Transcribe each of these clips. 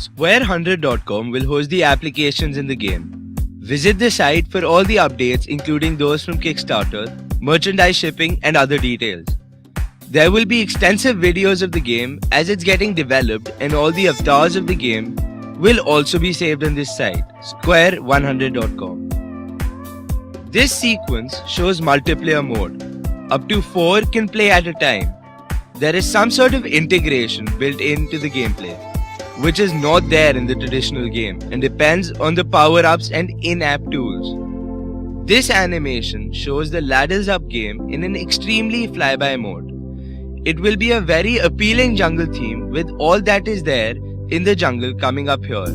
Square100.com will host the applications in the game. Visit the site for all the updates, including those from Kickstarter, merchandise shipping, and other details. There will be extensive videos of the game as it's getting developed, and all the avatars of the game will also be saved on this site, Square100.com. This sequence shows multiplayer mode. Up to 4 can play at a time. There is some sort of integration built into the gameplay, which is not there in the traditional game and depends on the power-ups and in-app tools. This animation shows the ladders up game in an extremely flyby mode. It will be a very appealing jungle theme with all that is there in the jungle coming up here,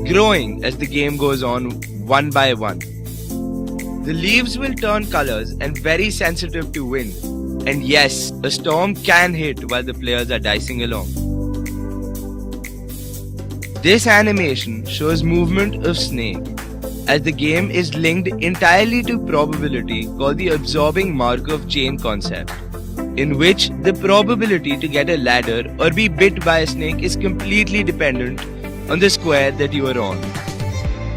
growing as the game goes on one by one. The leaves will turn colors and very sensitive to wind. And yes, a storm can hit while the players are dicing along. This animation shows movement of snake, as the game is linked entirely to probability called the absorbing marker of chain concept, in which the probability to get a ladder or be bit by a snake is completely dependent on the square that you are on.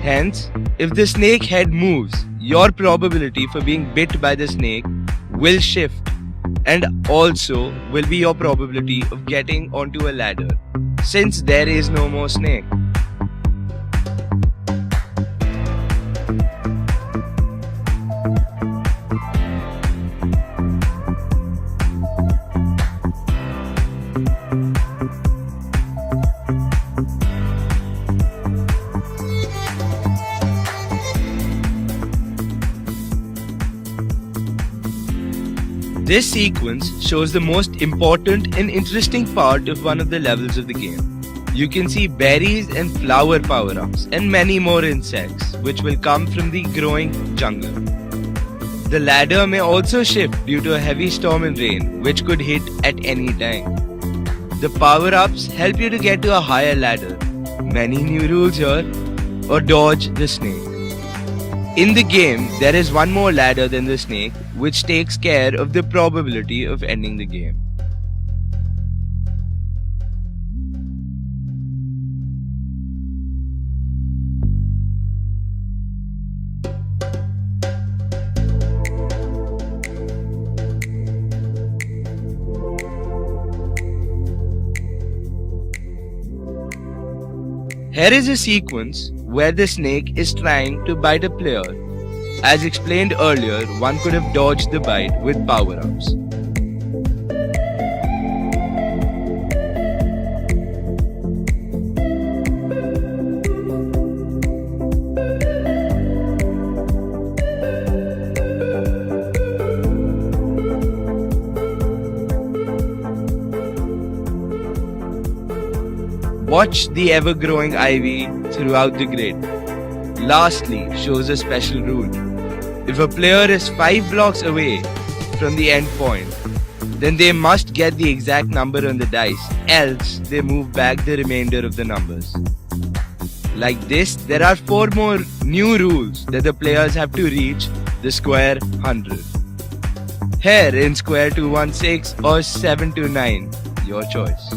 Hence, if the snake head moves, your probability for being bit by the snake will shift, and also will be your probability of getting onto a ladder, since there is no more snake. This sequence shows the most important and interesting part of one of the levels of the game. You can see berries and flower power-ups and many more insects which will come from the growing jungle. The ladder may also shift due to a heavy storm and rain which could hit at any time. The power-ups help you to get to a higher ladder, many new rules here, or dodge the snake. In the game, there is one more ladder than the snake, which takes care of the probability of ending the game. Here is a sequence where the snake is trying to bite a player. As explained earlier, one could have dodged the bite with power-ups. Watch the ever-growing ivy throughout the grid. Lastly, shows a special rule. If a player is 5 blocks away from the end point, then they must get the exact number on the dice, else they move back the remainder of the numbers. Like this, there are 4 more new rules that the players have to reach the square 100. Here in square 216 or 729, your choice.